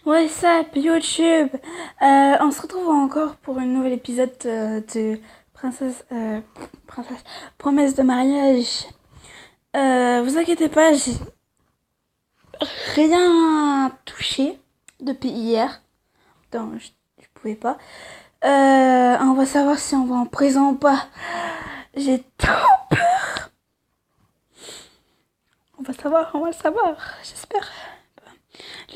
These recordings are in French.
What's up YouTube? On se retrouve encore pour un nouvel épisode de Princesse Promesse de mariage. Vous inquiétez pas, j'ai rien touché depuis hier. Donc je pouvais pas. On va savoir si on va en prison ou pas. J'ai trop peur. On va le savoir, j'espère.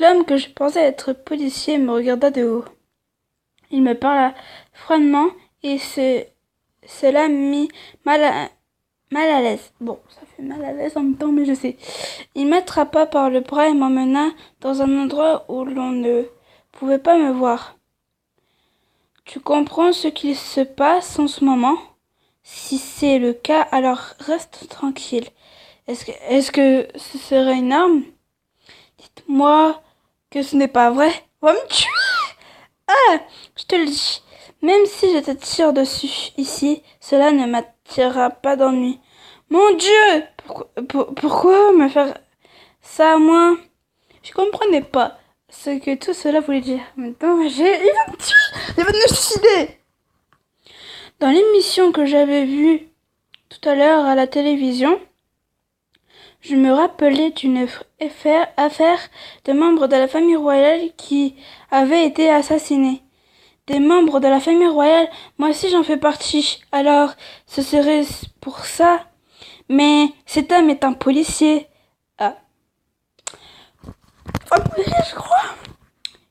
L'homme que je pensais être policier me regarda de haut. Il me parla froidement et cela me mit mal à l'aise. Bon, ça fait mal à l'aise en même temps, mais je sais. Il m'attrapa par le bras et m'emmena dans un endroit où l'on ne pouvait pas me voir. Tu comprends ce qu'il se passe en ce moment? Si c'est le cas, alors reste tranquille. Est-ce que ce serait une arme? Dites-moi que ce n'est pas vrai. On va me tuer! Ah! Je te le dis. Même si je te tire dessus ici, cela ne m'attirera pas d'ennui. Mon Dieu! Pourquoi me faire ça à moi? Je comprenais pas ce que tout cela voulait dire. Maintenant, il va me tuer! Il va me suicider! Dans l'émission que j'avais vue tout à l'heure à la télévision, je me rappelais d'une affaire de membres de la famille royale qui avaient été assassinés. Des membres de la famille royale, moi aussi j'en fais partie. Alors, ce serait pour ça. Mais cet homme est un policier. Ah. Je crois.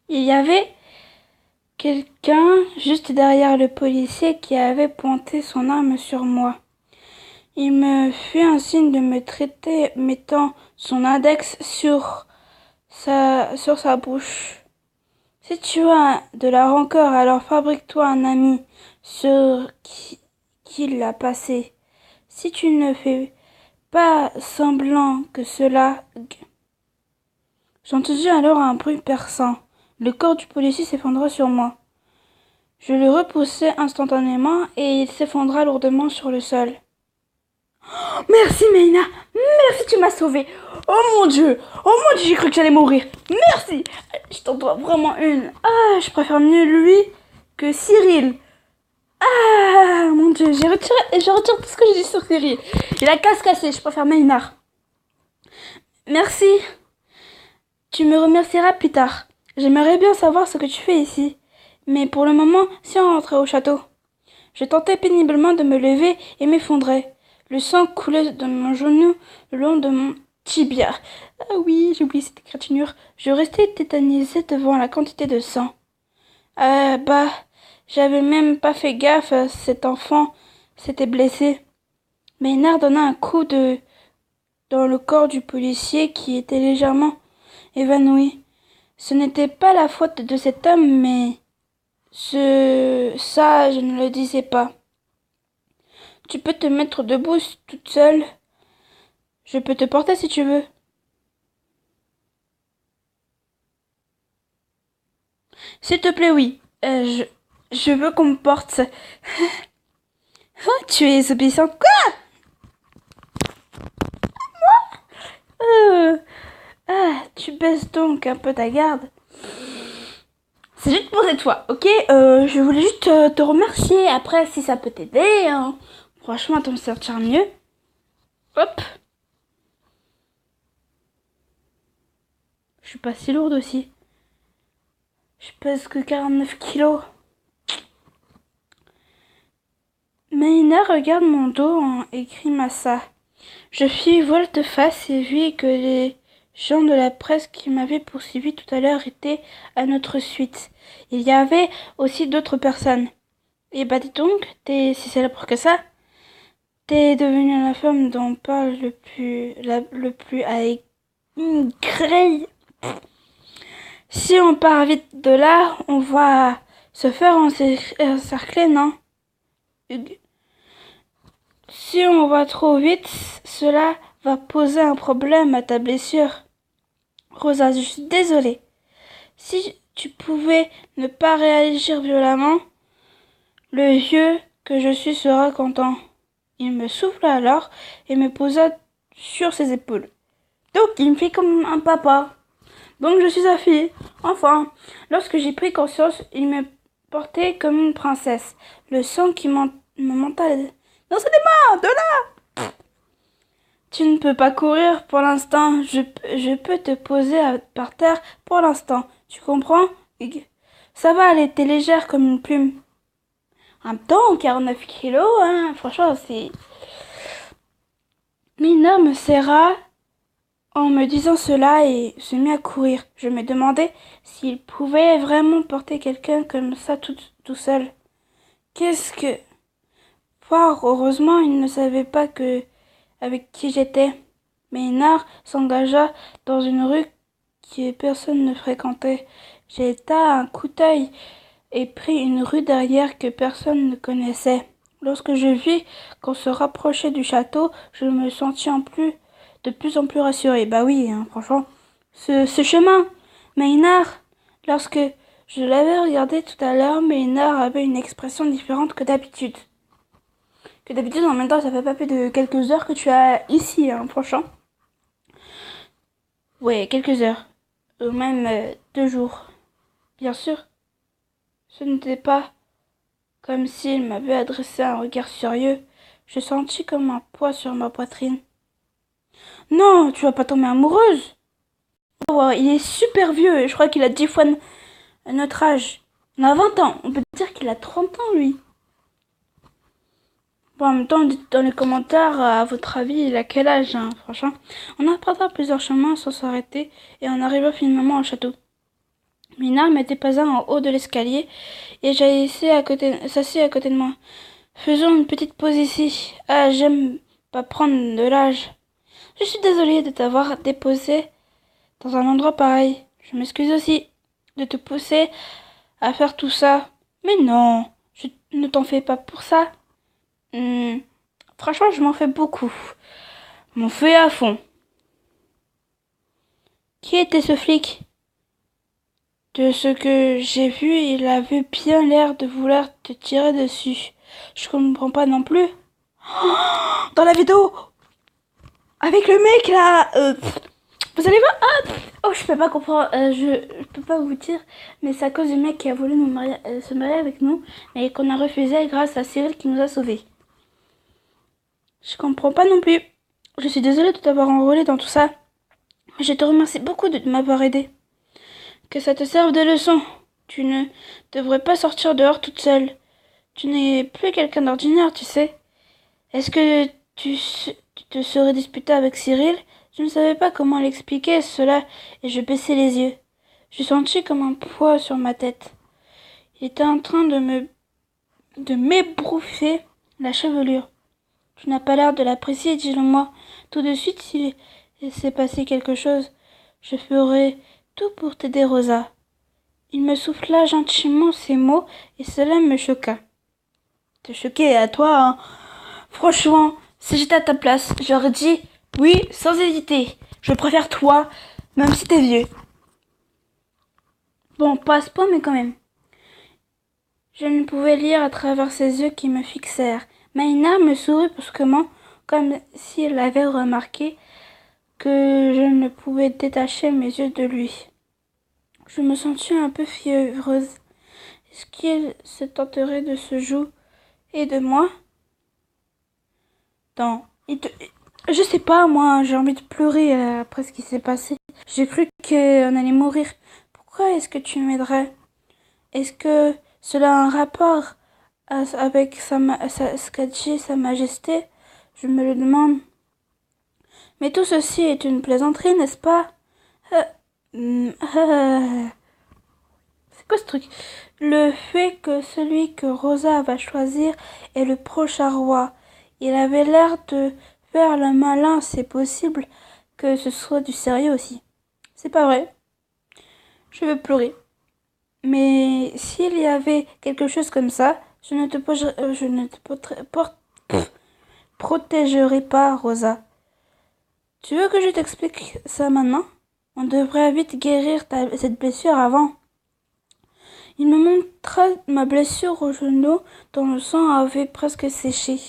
Il y avait quelqu'un juste derrière le policier qui avait pointé son arme sur moi. Il me fit un signe de me traiter, mettant son index sur sa bouche. Si tu as de la rancœur, alors fabrique-toi un ami sur qui l'a passé. Si tu ne fais pas semblant que cela... J'entendis alors un bruit perçant. Le corps du policier s'effondra sur moi. Je le repoussai instantanément et il s'effondra lourdement sur le sol. Oh, merci Meina, merci, tu m'as sauvé. Oh mon Dieu, j'ai cru que j'allais mourir. Merci, je t'en dois vraiment une. Ah, je préfère mieux lui que Cyril. Ah, mon Dieu, je retire tout ce que j'ai dit sur Cyril. Il a casse cassé, je préfère Maynard. Merci. Tu me remercieras plus tard. J'aimerais bien savoir ce que tu fais ici. Mais pour le moment, si on rentrait au château. Je tentais péniblement de me lever et m'effondrais. Le sang coulait de mon genou le long de mon tibia. Ah oui, j'ai oublié cette écriture. Je restais tétanisée devant la quantité de sang. J'avais même pas fait gaffe, cet enfant s'était blessé. Maynard donna un coup dans le corps du policier qui était légèrement évanoui. Ce n'était pas la faute de cet homme, mais ça, je ne le disais pas. Tu peux te mettre debout toute seule. Je peux te porter si tu veux. S'il te plaît, oui. Je veux qu'on me porte. Oh, tu es obéissante. Quoi? Tu baisses donc un peu ta garde. C'est juste pour toi, ok? Je voulais juste te remercier. Après, si ça peut t'aider, hein. Franchement, t'en sortir mieux. Hop. Je suis pas si lourde aussi. Je pèse que 49 kilos. Maïna regarde mon dos et grimaça. Je fis volte-face et vis que les gens de la presse qui m'avaient poursuivi tout à l'heure étaient à notre suite. Il y avait aussi d'autres personnes. Et bah dis donc, t'es si célèbre que ça? T'es devenue la femme dont on parle le plus avec Grey. Si on part vite de là, on va se faire encercler, non? Hugues. Si on va trop vite, cela va poser un problème à ta blessure. Rosa, je suis désolée. Si tu pouvais ne pas réagir violemment, le vieux que je suis sera content. Il me souffla alors et me posa sur ses épaules. Donc il me fait comme un papa. Donc je suis sa fille. Enfin, lorsque j'ai pris conscience, il me portait comme une princesse. Le sang qui me monta. Non, c'est des mains, de là! Tu ne peux pas courir pour l'instant. Je peux te poser par terre pour l'instant. Tu comprends? Ça va, elle était légère comme une plume. En même temps, 49 kilos, hein, franchement, c'est... Mina me serra en me disant cela et se mit à courir. Je me demandais s'il pouvait vraiment porter quelqu'un comme ça tout seul. Qu'est-ce que... Fort heureusement, il ne savait pas avec qui j'étais. Maynard s'engagea dans une rue que personne ne fréquentait. Jeta un coup d'œil et prit une rue derrière que personne ne connaissait. Lorsque je vis qu'on se rapprochait du château, je me sentis de plus en plus rassurée. Bah oui, hein, franchement. Ce chemin, Maynard, lorsque je l'avais regardé tout à l'heure, Maynard avait une expression différente que d'habitude. En même temps, ça fait pas plus de quelques heures que tu as ici, hein, franchement. Ouais, quelques heures. Ou même 2 jours. Bien sûr. Ce n'était pas comme s'il m'avait adressé un regard sérieux. Je sentis comme un poids sur ma poitrine. Non, tu vas pas tomber amoureuse. Oh, il est super vieux et je crois qu'il a 10 fois notre âge. Il a 20 ans. On peut dire qu'il a 30 ans, lui. Bon, en même temps, dites dans les commentaires, à votre avis, il a quel âge, hein, franchement. On emprunta plusieurs chemins sans s'arrêter et on arriva finalement au château. Mina m'était pas en haut de l'escalier et s'assit à côté de moi. Faisons une petite pause ici. Ah, j'aime pas prendre de l'âge. Je suis désolée de t'avoir déposé dans un endroit pareil. Je m'excuse aussi de te pousser à faire tout ça. Mais non, ne t'en fais pas pour ça. Franchement, je m'en fais beaucoup. M'en fais à fond. Qui était ce flic? De ce que j'ai vu, il avait bien l'air de vouloir te tirer dessus. Je comprends pas non plus. Dans la vidéo, avec le mec là, vous allez voir. Oh, je peux pas comprendre. Je peux pas vous dire, mais c'est à cause du mec qui a voulu se marier avec nous, mais qu'on a refusé grâce à Cyril qui nous a sauvés. Je comprends pas non plus. Je suis désolée de t'avoir enrôlé dans tout ça. Je te remercie beaucoup de m'avoir aidé. Que ça te serve de leçon. Tu ne devrais pas sortir dehors toute seule. Tu n'es plus quelqu'un d'ordinaire, tu sais. Est-ce que tu te serais disputé avec Cyril? Je ne savais pas comment l'expliquer cela et je baissai les yeux. Je sentis comme un poids sur ma tête. Il était en train de m'ébrouffer la chevelure. Tu n'as pas l'air de l'apprécier, dis-le-moi. Tout de suite, s'il s'est passé quelque chose, je ferai tout pour t'aider, Rosa. Il me souffla gentiment ces mots et cela me choqua. Te choquer à toi, hein? Franchement, si j'étais à ta place, j'aurais dit oui sans hésiter. Je préfère toi, même si t'es vieux. Bon, pas à ce point, mais quand même. Je ne pouvais lire à travers ses yeux qui me fixèrent. Maïna me sourit brusquement, comme s'il avait remarqué que je ne pouvais détacher mes yeux de lui. Je me sentis un peu fiévreuse. Est-ce qu'il se tenterait de se jouer et de moi? Non. Je sais pas, moi, j'ai envie de pleurer après ce qui s'est passé. J'ai cru qu'on allait mourir. Pourquoi est-ce que tu m'aiderais? Est-ce que cela a un rapport avec ce qu'a dit Sa Majesté? Je me le demande. Mais tout ceci est une plaisanterie, n'est-ce pas? C'est quoi ce truc? Le fait que celui que Rosa va choisir est le prochain roi. Il avait l'air de faire le malin, c'est possible que ce soit du sérieux aussi. C'est pas vrai. Je veux pleurer. Mais s'il y avait quelque chose comme ça, je ne te protégerai pas, Rosa. Tu veux que je t'explique ça maintenant? On devrait vite guérir cette blessure avant. Il me montra ma blessure au genou dont le sang avait presque séché.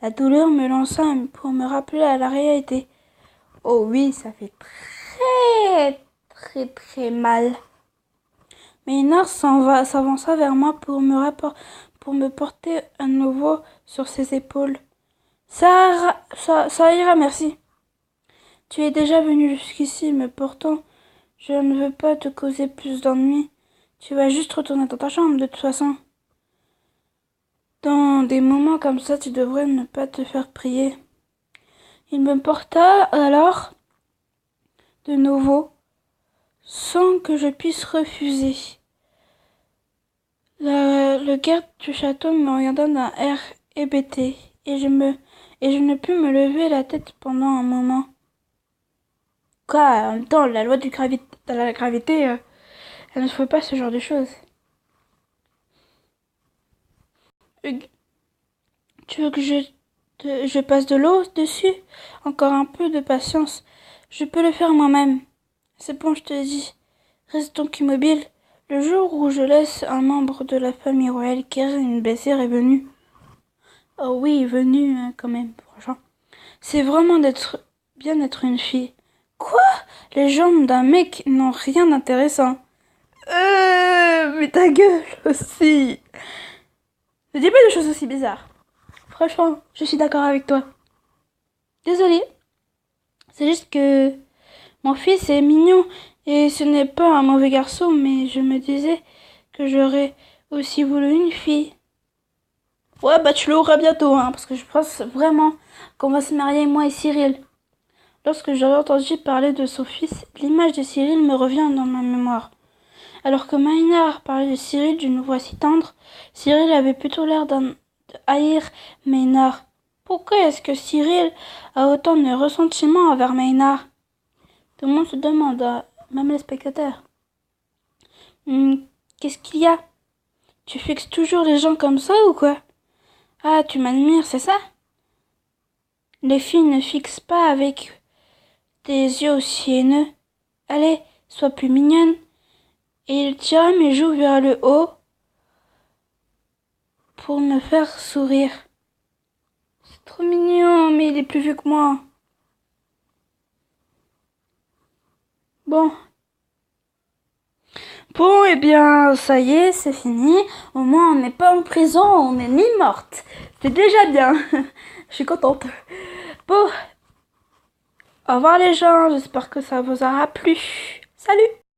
La douleur me lança pour me rappeler à la réalité. Oh oui, ça fait très, très, très mal. Maynard s'avança vers moi pour me porter à nouveau sur ses épaules. Ça ira, merci. Tu es déjà venu jusqu'ici, mais pourtant, je ne veux pas te causer plus d'ennuis. Tu vas juste retourner dans ta chambre, de toute façon. Dans des moments comme ça, tu devrais ne pas te faire prier. Il me porta alors de nouveau, sans que je puisse refuser. Le garde du château me regarda d'un air hébété, et je ne pus me lever la tête pendant un moment. Quoi, en même temps, la loi de la gravité, elle ne fait pas ce genre de choses. Tu veux que je passe de l'eau dessus? Encore un peu de patience. Je peux le faire moi-même. C'est bon, je te dis. Reste donc immobile. Le jour où je laisse un membre de la famille royale guérir une blessure est venu. Oh oui, venu quand même, franchement. C'est vraiment bien d'être une fille. Quoi? Les jambes d'un mec n'ont rien d'intéressant. Mais ta gueule aussi. Ne dis pas de choses aussi bizarres. Franchement, je suis d'accord avec toi. Désolée. C'est juste que mon fils est mignon et ce n'est pas un mauvais garçon, mais je me disais que j'aurais aussi voulu une fille. Ouais, bah tu l'auras bientôt, hein, parce que je pense vraiment qu'on va se marier, moi et Cyril. Lorsque j'aurais entendu parler de son fils, l'image de Cyril me revient dans ma mémoire. Alors que Maynard parlait de Cyril d'une voix si tendre, Cyril avait plutôt l'air de haïr Maynard. Pourquoi est-ce que Cyril a autant de ressentiment envers Maynard? Tout le monde se demande, même les spectateurs. Qu'est-ce qu'il y a? Tu fixes toujours les gens comme ça ou quoi? Ah, tu m'admires, c'est ça? Les filles ne fixent pas avec des yeux aussi haineux. Allez, sois plus mignonne. Et il tira mes joues vers le haut pour me faire sourire. C'est trop mignon, mais il est plus vieux que moi. Bon. Bon, eh bien, ça y est, c'est fini. Au moins, on n'est pas en prison, on n'est ni morte. C'est déjà bien. Je suis contente. Bon. Au revoir les gens, j'espère que ça vous aura plu. Salut!